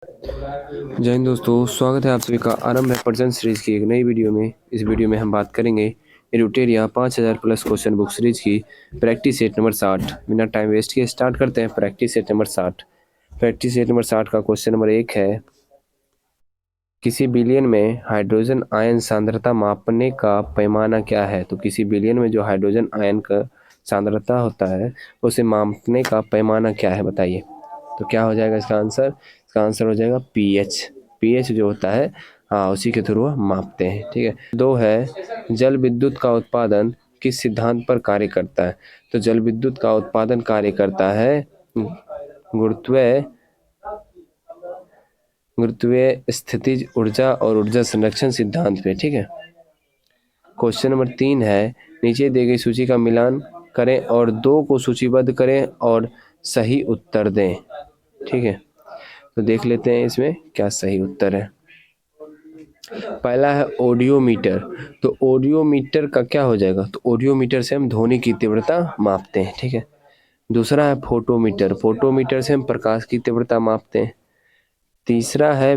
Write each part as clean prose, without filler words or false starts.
जय हिंद दोस्तों, स्वागत है आप सभी का आरंभ है पर्जन सीरीज की एक नई वीडियो में। इस वीडियो में हम बात करेंगे एडुटेरिया 5000 प्लस क्वेश्चन बुक सीरीज की प्रैक्टिस सेट नंबर 60। बिना टाइम वेस्ट किए स्टार्ट करते हैं practice set number 60। Practice set number 60 का क्वेश्चन नंबर 1 है, किसी बिलियन में हाइड्रोजन आयन सांद्रता मापने का पैमाना क्या है। तो किसी बिलियन में जो हाइड्रोजन आयन का सांद्रता होता है उसे मापने का पैमाना क्या है बताइए। तो क्या हो जाएगा इसका आंसर? इसका आंसर हो जाएगा पीएच। पीएच जो होता है, हाँ, उसी के थ्रू मापते हैं। ठीक है। 2 है, जल विद्युत का उत्पादन किस सिद्धांत पर कार्य करता है। तो जल विद्युत का उत्पादन कार्य करता है गुरुत्वीय गुरुत्वीय स्थितिज ऊर्जा और ऊर्जा संरक्षण सिद्धांत पे। ठीक है। क्वेश्चन नंबर 3 है, नीचे दी गई सूची का मिलान करें और 2 को सूचीबद्ध करें और सही उत्तर दें। ठीक है, तो देख लेते हैं इसमें क्या सही उत्तर है। पहला है ऑडियोमीटर। तो ऑडियोमीटर का क्या हो जाएगा? तो ऑडियोमीटर से हम ध्वनि की तीव्रता मापते हैं। ठीक है। दूसरा है फोटोमीटर। फोटोमीटर से हम प्रकाश की तीव्रता मापते हैं। तीसरा है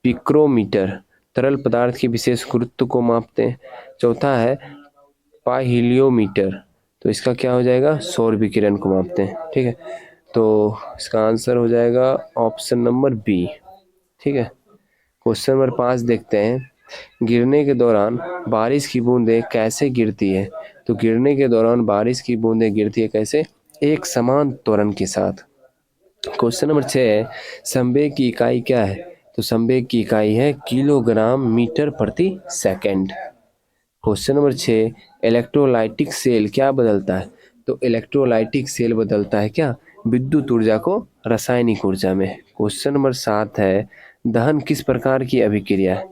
पिक्रोमीटर, तरल पदार्थ की विशेष गुरुत्व को मापते हैं। चौथा है पाहिलियोमीटर, तो इसका क्या हो जाएगा? सौर विकिरण को मापते हैं। ठीक है, तो इसका आंसर हो जाएगा ऑप्शन नंबर बी। ठीक है। क्वेश्चन नंबर 5 देखते हैं, गिरने के दौरान बारिश की बूंदें कैसे गिरती है। तो गिरने के दौरान बारिश की बूंदें गिरती है कैसे? एक समान त्वरण के साथ। क्वेश्चन नंबर 6 है, संवेग की इकाई क्या है। तो संवेग की इकाई है किलोग्राम मीटर प्रति second. Question number 6, electrolytic cell क्या बदलता है। तो इलेक्ट्रोलाइटिक सेल बदलता है क्या? विद्युत ऊर्जा को रासायनिक ऊर्जा में। क्वेश्चन नंबर 7 है, दहन किस प्रकार की अभिक्रिया है।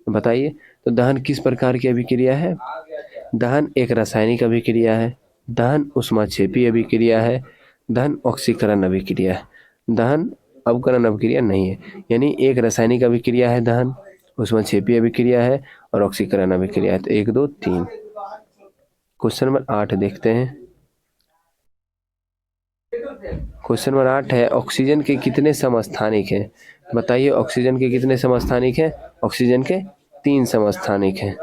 बताइए, तो दहन किस प्रकार की अभिक्रिया है? दहन एक रासायनिक अभिक्रिया है, दहन ऊष्माक्षेपी अभिक्रिया है, दहन ऑक्सीकरण अभिक्रिया है। दहन अवकरण अभिक्रिया नहीं है, यानी एक रासायनिक अभिक्रिया है दहन, ऊष्माक्षेपी अभिक्रिया है और ऑक्सीकरण अभिक्रिया है। तो 1 2 3। क्वेश्चन नंबर 8 देखते हैं। क्वेश्चन नंबर 8 है, ऑक्सीजन के कितने समस्थानिक हैं। बताइए, ऑक्सीजन के कितने समस्थानिक हैं? ऑक्सीजन के 3 समस्थानिक हैं।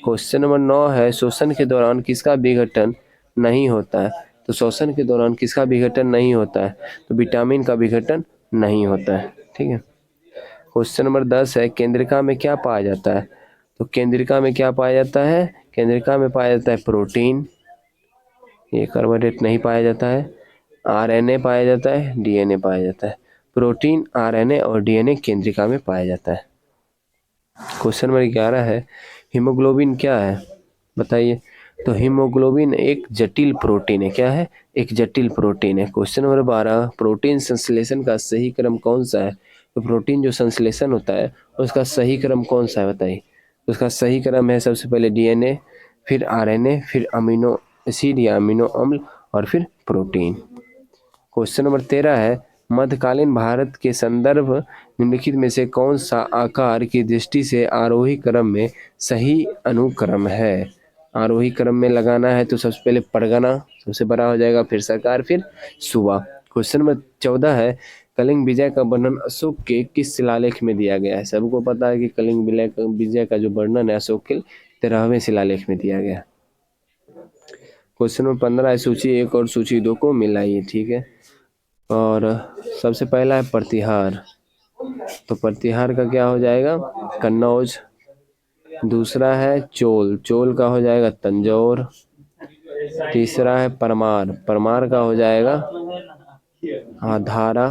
क्वेश्चन नंबर 9 है, श्वसन के दौरान किसका विघटन नहीं होता है। तो श्वसन के दौरान किसका विघटन नहीं होता है? तो विटामिन का विघटन नहीं होता है। ठीक है। क्वेश्चन नंबर 10 है, केंद्रिका में क्या पाया जाता है। तो केंद्रिका में क्या पाया जाता है? केंद्रिका में पाया जाता है प्रोटीन, ये कार्बोहाइड्रेट नहीं पाया जाता है। आरएनए पाया जाता है, डीएनए पाया जाता है। प्रोटीन, आरएनए और डीएनए केंद्रिका में पाया जाता है। क्वेश्चन नंबर 11 है, हीमोग्लोबिन क्या है। बताइए, तो हीमोग्लोबिन एक जटिल प्रोटीन है। क्या है? एक जटिल प्रोटीन है। क्वेश्चन नंबर 12, प्रोटीन संश्लेषण का सही क्रम कौन सा है। तो प्रोटीन जो संश्लेषण होता है उसका सही क्रम कौन सा है बताइए। उसका सही क्रम है सबसे पहले डीएनए, फिर आरएनए, फिर अमीनो एसिड या अमीनो अम्ल और फिर प्रोटीन। क्वेश्चन नंबर 13 है, मध्यकालीन भारत के संदर्भ निम्नलिखित में से कौन सा आकार की दृष्टि से आरोही क्रम में सही अनुक्रम है। आरोही क्रम में लगाना है तो सबसे पहले परगना सबसे बड़ा हो जाएगा, फिर सरकार, फिर सूबा। क्वेश्चन नंबर 14 है, कलिंग विजय का वर्णन अशोक के किस शिलालेख में दिया गया है। सबको पता है कि कलिंग विजय का जो वर्णन है अशोक के 13वें शिलालेख में दिया गया। क्वेश्चन नंबर 15 है, सूची 1 और सूची 2 को मिलाइए। ठीक है, और सबसे पहला है प्रतिहार। तो प्रतिहार का क्या हो जाएगा? कन्नौज। दूसरा है चोल, चोल का हो जाएगा तंजौर। तीसरा है परमार, परमार का हो जाएगा धारा।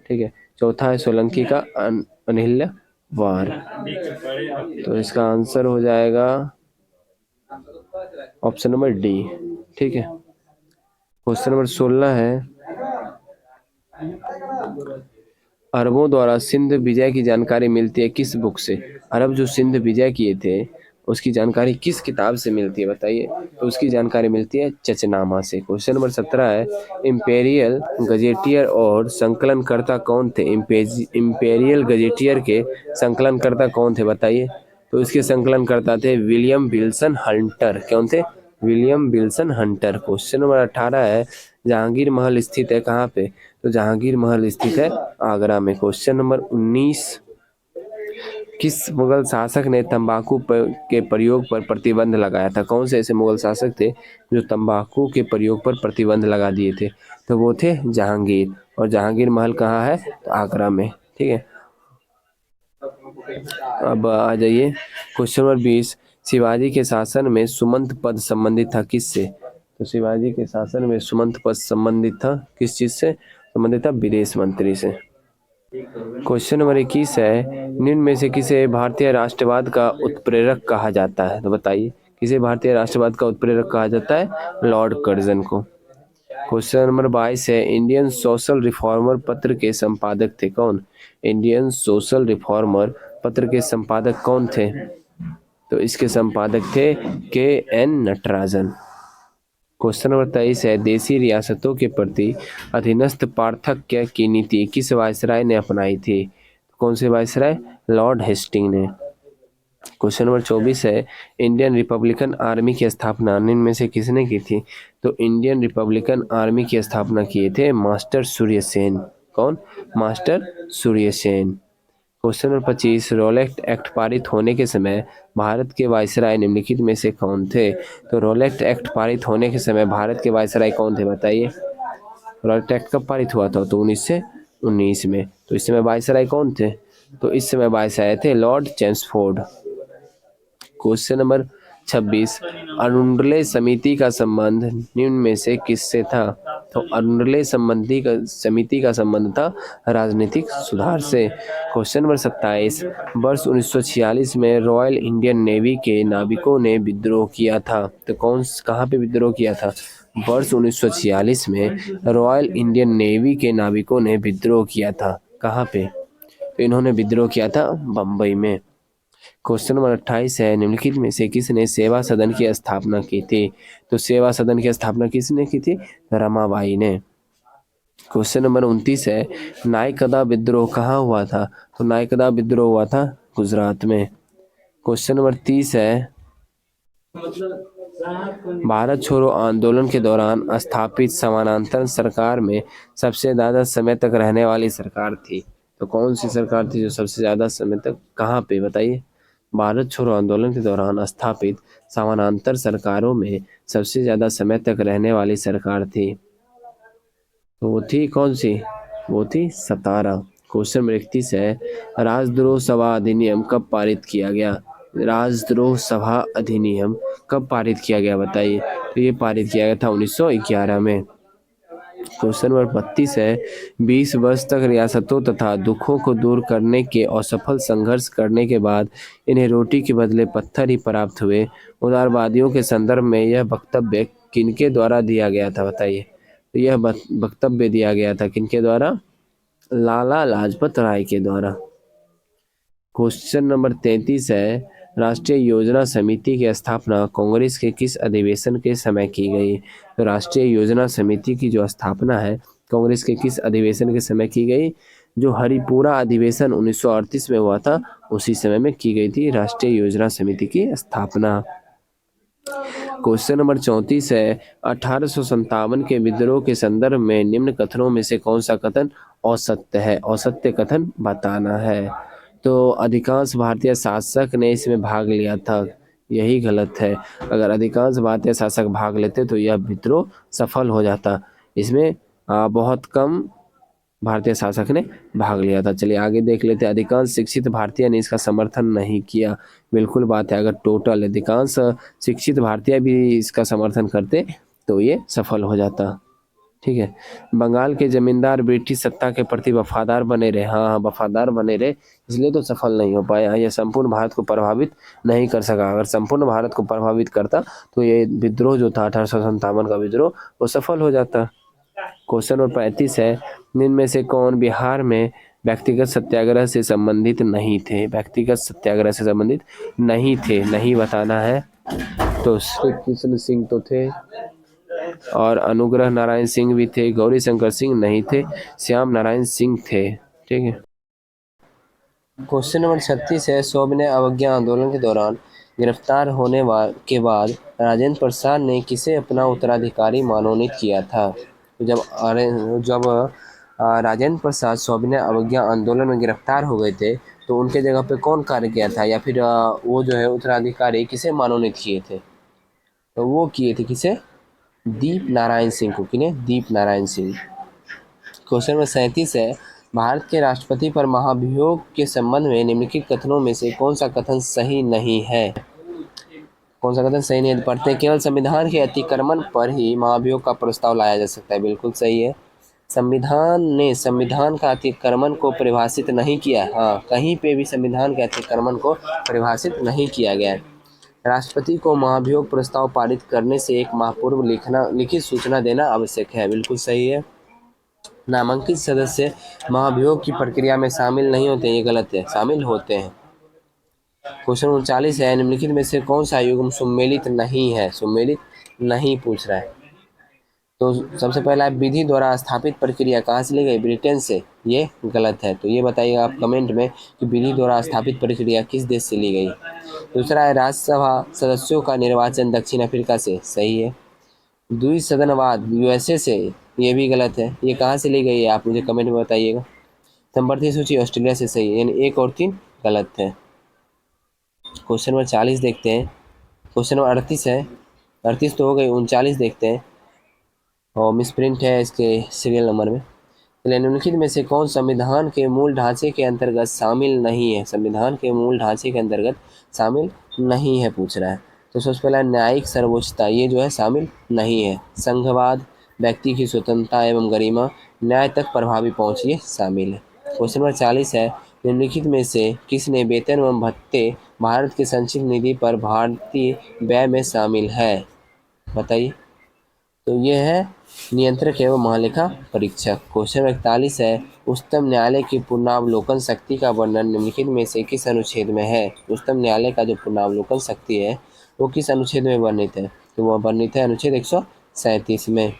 ठीक है। चौथा है सोलंकी का अनिल्य वार। तो इसका आंसर हो जाएगा ऑप्शन नंबर डी। ठीक है। क्वेश्चन नंबर 16 है, अरबों द्वारा सिंध विजय की जानकारी मिलती है किस बुक से। अरब जो सिंध विजय किए थे उसकी जानकारी किस किताब से मिलती है बताइए। तो उसकी जानकारी मिलती है चचनामा से। क्वेश्चन नंबर 17 है, इंपेरियल गजेटियर और संकलनकर्ता कौन थे। इंपेरियल गजेटियर के संकलनकर्ता कौन थे बताइए। तो इसके संकलनकर्ता थे विलियम विल्सन हंटर। कौन थे? William Wilson Hunter. Question number 18 है, जहांगीर महल स्थित है कहाँ पे? तो जहांगीर महल स्थित है आगरा में। क्वेश्चन नंबर 19, किस मुगल शासक ने तंबाकू के प्रयोग पर प्रतिबंध लगाया था? कौन से ऐसे मुगल शासक थे जो तंबाकू के प्रयोग पर प्रतिबंध लगा दिए थे? तो वो थे जहांगीर। और जहांगीर महल कहाँ है? तो आगरा में। ठीक है, अब आ जाइए क्वेश्चन नंबर 20, शिवाजी के शासन में सुमंत पद संबंधित था किससे? तो शिवाजी के शासन में सुमंत पद संबंधित था किस चीज से? संबंधित था विदेश मंत्री से। क्वेश्चन नंबर 21 है, निम्न में से किसे भारतीय राष्ट्रवाद का उत्प्रेरक कहा जाता है? तो बताइए, किसे भारतीय राष्ट्रवाद का उत्प्रेरक कहा जाता है? लॉर्ड कर्जन को। क्वेश्चन नंबर 22 है, इंडियन सोशल रिफॉर्मर पत्र के संपादक थे कौन? इंडियन सोशल रिफॉर्मर पत्र के संपादक कौन थे? तो इसके संपादक थे के.एन. नटराजन। क्वेश्चन नंबर 23 है, देशी रियासतों के प्रति अधीनस्थ पार्थक्य की नीति किस वायसराय ने अपनाई थी? कौन से वायसराय? लॉर्ड हेस्टिंग ने। क्वेश्चन नंबर 24 है, इंडियन रिपब्लिकन आर्मी की स्थापना निम्न में से किसने की थी? तो इंडियन रिपब्लिकन आर्मी की स्थापना किए थे मास्टर सूर्यसेन। कौन? Master Suryasen. Question number 25, Rowlatt Act पारित होने के समय भारत के वायसराय निम्नलिखित में से कौन थे? तो रोलेक्ट एक्ट पारित होने के समय भारत के वायसराय कौन थे? बताइए। रोलेक्ट एक्ट कब पारित हुआ था? तो 1919 में। तो इस समय वायसराय कौन थे? तो इस समय वायसराय थे लॉर्ड चेम्सफोर्ड। क्वेश्चन नंबर 26, अरुंडले समिति का संबंध निम्न में से किससे था? तो अरुंडले समिति का संबंध था राजनीतिक सुधार से। क्वेश्चन नंबर 27, वर्ष 1946 में रॉयल इंडियन नेवी के नाविकों ने विद्रोह किया था। तो कहाँ पे विद्रोह किया था? वर्ष 1946 में रॉयल इंडियन नेवी के नाविकों ने विद्रोह किया था। कहाँ पे? तो इन्होंने विद्रोह किया था बम्बई में। क्वेश्चन नंबर 28 है, निम्नलिखित में से किसने सेवा सदन की स्थापना की थी? तो सेवा सदन की स्थापना किसने की थी? रमाबाई ने। क्वेश्चन नंबर 29 है, नायकदा विद्रोह कहाँ हुआ था? तो नायकदा विद्रोह हुआ था गुजरात में। क्वेश्चन नंबर 30 है, भारत छोड़ो आंदोलन के दौरान स्थापित समानांतर सरकार में सबसे ज्यादा समय तक रहने वाली सरकार थी। तो कौन सी सरकार थी जो सबसे ज्यादा समय तक? कहाँ पे? बताइए। भारत छोड़ो आंदोलन के दौरान स्थापित समानांतर सरकारों में सबसे ज्यादा समय तक रहने वाली सरकार थी, तो वो थी कौन सी? वो थी सतारा। क्वेश्चन नंबर 31 है, राजद्रोह सभा अधिनियम कब पारित किया गया? राजद्रोह सभा अधिनियम कब पारित किया गया? बताइए। तो ये पारित किया गया था 1911 में। क्वेश्चन नंबर 32 है, 20 वर्ष तक रियासतों तथा दुखों को दूर करने के असफल संघर्ष करने के बाद इन्हें रोटी के बदले पत्थर ही प्राप्त हुए। उदारवादियों के संदर्भ में यह वक्तव्य किनके द्वारा दिया गया था? बताइए। तो यह वक्तव्य दिया गया था किनके द्वारा? लाला लाजपत राय के द्वारा। क्वेश्चन नंबर 33 है, राष्ट्रीय योजना समिति की स्थापना कांग्रेस के किस अधिवेशन के समय की गई? तो राष्ट्रीय योजना समिति की जो स्थापना है कांग्रेस के किस अधिवेशन के समय की गई? जो हरिपुरा अधिवेशन 1938 में हुआ था उसी समय में की गई थी राष्ट्रीय योजना समिति की स्थापना। क्वेश्चन नंबर 34 है, 1857 के विद्रोह के संदर्भ में निम्न कथनों में से कौन सा कथन असत्य है? असत्य कथन बताना है। तो अधिकांश भारतीय शासक ने इसमें भाग लिया था, यही गलत है। अगर अधिकांश भारतीय शासक भाग लेते तो यह विद्रोह सफल हो जाता। इसमें बहुत कम भारतीय शासक ने भाग लिया था। चलिए आगे देख लेते हैं, अधिकांश शिक्षित भारतीय ने इसका समर्थन नहीं किया। बिल्कुल बात है, अगर टोटल अधिकांश शिक्षित भारतीय भी इसका समर्थन करते तो ये सफल हो जाता। ठीक है, बंगाल के जमींदार ब्रिटिश सत्ता के प्रति वफादार बने रहे। हाँ, वफादार बने रहे, इसलिए तो सफल नहीं हो पाया। यह संपूर्ण भारत को प्रभावित नहीं कर सका। अगर संपूर्ण भारत को प्रभावित करता तो ये विद्रोह जो था 1857 का विद्रोह वो सफल हो जाता। क्वेश्चन नंबर 35 है, निम्न में से कौन बिहार में व्यक्तिगत सत्याग्रह से संबंधित नहीं थे? व्यक्तिगत सत्याग्रह से संबंधित नहीं थे, नहीं बताना है। तो श्री कृष्ण सिंह तो थे और अनुग्रह नारायण सिंह भी थे, गौरी शंकर सिंह नहीं थे, श्याम नारायण सिंह थे। ठीक है, क्वेश्चन नंबर 36 है, सविनय अवज्ञा आंदोलन के दौरान गिरफ्तार के बाद राजेंद्र प्रसाद ने किसे अपना उत्तराधिकारी मनोनीत किया था? तो जब राजेंद्र प्रसाद सविनय अवज्ञा आंदोलन में गिरफ्तार हो गए थे तो उनके जगह पे कौन कार्य किया था, या फिर वो जो है उत्तराधिकारी किसे मनोनीत किए थे, तो वो किए थे किसे, दीप नारायण सिंह को। किन्हें? दीप नारायण सिंह। क्वेश्चन नंबर 37 है, भारत के राष्ट्रपति पर महाभियोग के संबंध में निम्नलिखित कथनों में से कौन सा कथन सही नहीं है? कौन सा कथन सही नहीं है? पढ़ते हैं, केवल संविधान के अतिक्रमण पर ही महाभियोग का प्रस्ताव लाया जा सकता है। बिल्कुल सही है। संविधान ने संविधान का अतिक्रमण को परिभाषित नहीं किया। हाँ, कहीं पे भी संविधान के अतिक्रमण को परिभाषित नहीं किया गया है। राष्ट्रपति को महाभियोग प्रस्ताव पारित करने से एक माह पूर्व लिखित सूचना देना आवश्यक है। बिल्कुल सही है। नामांकित सदस्य महाभियोग की प्रक्रिया में शामिल नहीं होते, ये गलत है, शामिल होते हैं। क्वेश्चन 39 है, निम्नलिखित में से कौन सा युग्म सुमेलित नहीं है? सुमेलित नहीं पूछ रहा है। तो सबसे पहला विधि द्वारा स्थापित प्रक्रिया कहाँ से ली गई? ब्रिटेन से। ये गलत है, तो ये बताइएगा आप कमेंट में कि विधि द्वारा स्थापित प्रक्रिया किस देश से ली गई। दूसरा है, राज्यसभा सदस्यों का निर्वाचन दक्षिण अफ्रीका से। सही है। द्विसदनवाद यूएसए से। ये भी गलत है। ये कहाँ से ली गई है, आप मुझे कमेंट में बताइएगा। संवर्धित सूची ऑस्ट्रेलिया से। सही है, यानी 1 और 3 गलत है। क्वेश्चन नंबर 40 देखते हैं। क्वेश्चन नंबर 38 है, 38 तो हो गई, 39 देखते हैं और मिसप्रिंट है इसके सीरियल नंबर में। निम्नलिखित में से कौन संविधान के मूल ढांचे के अंतर्गत शामिल नहीं है? संविधान के मूल ढांचे के अंतर्गत शामिल नहीं है पूछ रहा है। तो सबसे पहला न्यायिक सर्वोच्चता, ये जो है शामिल नहीं है। संघवाद, व्यक्ति की स्वतंत्रता एवं गरिमा, न्याय तक प्रभावी पहुंच, ये शामिल है। क्वेश्चन नंबर 40 है, निम्नलिखित में से किसने वेतन एवं भत्ते भारत के संचित निधि पर भारतीय व्यय में शामिल है? बताइए। तो ये है नियंत्रक एवं महालेखा परीक्षक। क्वेश्चन 41 है, उच्चतम न्यायालय की पुनरावलोकन शक्ति का वर्णन निम्नलिखित में से किस अनुच्छेद में है? उच्चतम न्यायालय का जो पुनरावलोकन शक्ति है वो किस अनुच्छेद में वर्णित है? तो वह वर्णित है अनुच्छेद 137 में।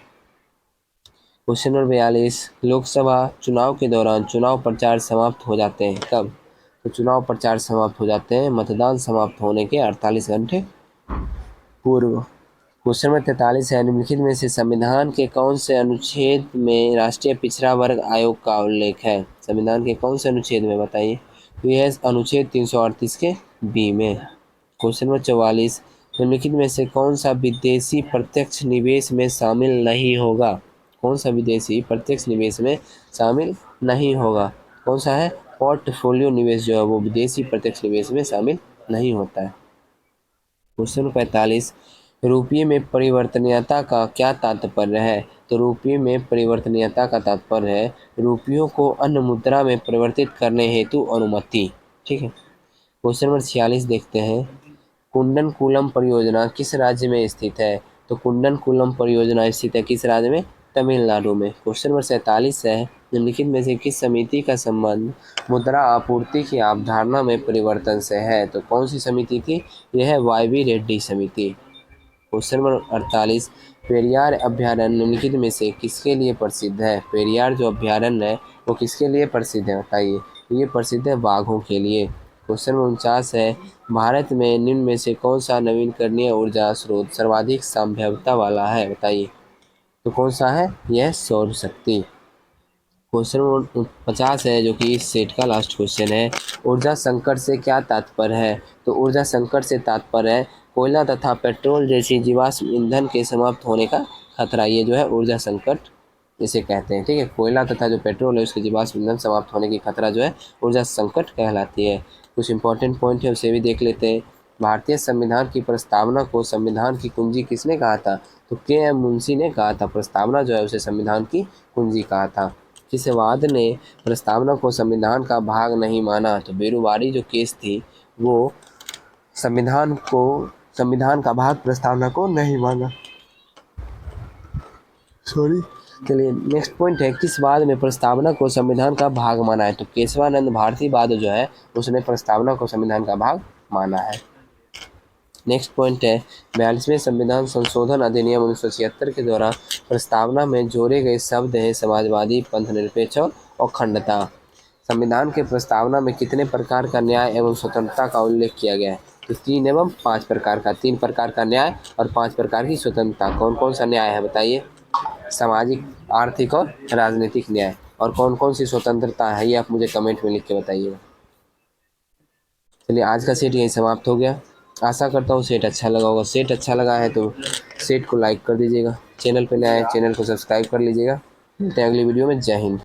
क्वेश्चन नंबर 42, लोकसभा चुनाव के दौरान चुनाव प्रचार समाप्त हो जाते हैं कब? तो चुनाव प्रचार समाप्त हो जाते हैं मतदान समाप्त होने के 48 घंटे पूर्व। क्वेश्चन नंबर 43 है, निम्नलिखित में से संविधान के कौन से अनुच्छेद में राष्ट्रीय पिछड़ा वर्ग आयोग का उल्लेख है? संविधान के कौन से अनुच्छेद में, बताइए। तो यह है अनुच्छेद 338 के बी में। क्वेश्चन नंबर 44, निम्नलिखित में से कौन सा विदेशी प्रत्यक्ष निवेश में शामिल नहीं होगा? कौन सा विदेशी प्रत्यक्ष निवेश में शामिल नहीं होगा? कौन सा है? पोर्टफोलियो निवेश जो है वो विदेशी प्रत्यक्ष निवेश में शामिल नहीं होता है। क्वेश्चन नंबर 45, रुपये में परिवर्तनीयता का क्या तात्पर्य है? तो रुपये में परिवर्तनीयता का तात्पर्य है रुपयों को अन्य मुद्रा में परिवर्तित करने हेतु अनुमति। ठीक है। क्वेश्चन नंबर 46 देखते हैं, कुंडनकुलम परियोजना किस राज्य में स्थित है? तो कुंडनकुलम परियोजना स्थित है किस राज्य में? तमिलनाडु में। क्वेश्चन नंबर 47 है, निम्नलिखित में से किस समिति का संबंध मुद्रा आपूर्ति की अवधारणा में परिवर्तन से है? तो कौन सी समिति थी? यह है वाई.वी. रेड्डी समिति। क्वेश्चन नंबर 48, पेरियार अभ्यारण्य निम्नलिखित में से किसके लिए प्रसिद्ध है? पेरियार जो अभ्यारण्य है वो किसके लिए प्रसिद्ध है, बताइए। ये प्रसिद्ध है बाघों के लिए। क्वेश्चन नंबर 49 है, भारत में निम्न में से कौन सा नवीकरणीय ऊर्जा स्रोत सर्वाधिक संभाव्यता वाला है? बताइए। तो कौन सा है? यह सौर शक्ति। क्वेश्चन नंबर 50 है जो कि इस सेट का लास्ट क्वेश्चन है, ऊर्जा संकट से क्या तात्पर्य है? तो ऊर्जा संकट से तात्पर्य है कोयला तथा पेट्रोल जैसी जीवाश्म ईंधन के समाप्त होने का खतरा। ये जो है ऊर्जा संकट इसे कहते हैं। ठीक है, कोयला तथा जो पेट्रोल है उसके जीवाश्म ईंधन समाप्त होने की खतरा जो है ऊर्जा संकट कहलाती है। कुछ इंपॉर्टेंट पॉइंट है उसे भी देख लेते हैं। भारतीय संविधान की प्रस्तावना को संविधान की कुंजी किसने कहा था? तो के.एम. मुंशी ने कहा था। प्रस्तावना जो है उसे संविधान की कुंजी कहा था। किस वाद ने प्रस्तावना को संविधान का भाग नहीं माना? तो बेरुवारी जो केस थी वो संविधान का भाग प्रस्तावना को नहीं माना। सॉरी। चलिए नेक्स्ट पॉइंट है, किस वाद में प्रस्तावना को संविधान का भाग माना है? तो केशवानंद भारती वाद जो है उसने प्रस्तावना को संविधान का भाग माना है। नेक्स्ट पॉइंट है, 42वें संविधान संशोधन अधिनियम 1976 के द्वारा प्रस्तावना में जोड़े गए शब्द हैं समाजवादी, पंथनिरपेक्ष और अखंडता। संविधान के प्रस्तावना में कितने प्रकार का न्याय एवं स्वतंत्रता का उल्लेख किया गया है? तो 3 एवं 5 प्रकार का। 3 प्रकार का न्याय और 5 प्रकार की स्वतंत्रता। कौन कौन सा न्याय है बताइए। सामाजिक, आर्थिक और राजनीतिक न्याय। और कौन कौन सी स्वतंत्रता है ये आप मुझे कमेंट में लिख के बताइएगा। चलिए आज का सेट यहीं समाप्त हो गया। आशा करता हूँ सेट अच्छा लगा होगा। सेट अच्छा लगा है तो सेट को लाइक कर दीजिएगा। चैनल पे नया है चैनल को सब्सक्राइब कर लीजिएगा। मिलते हैं अगली वीडियो में। जय हिंद।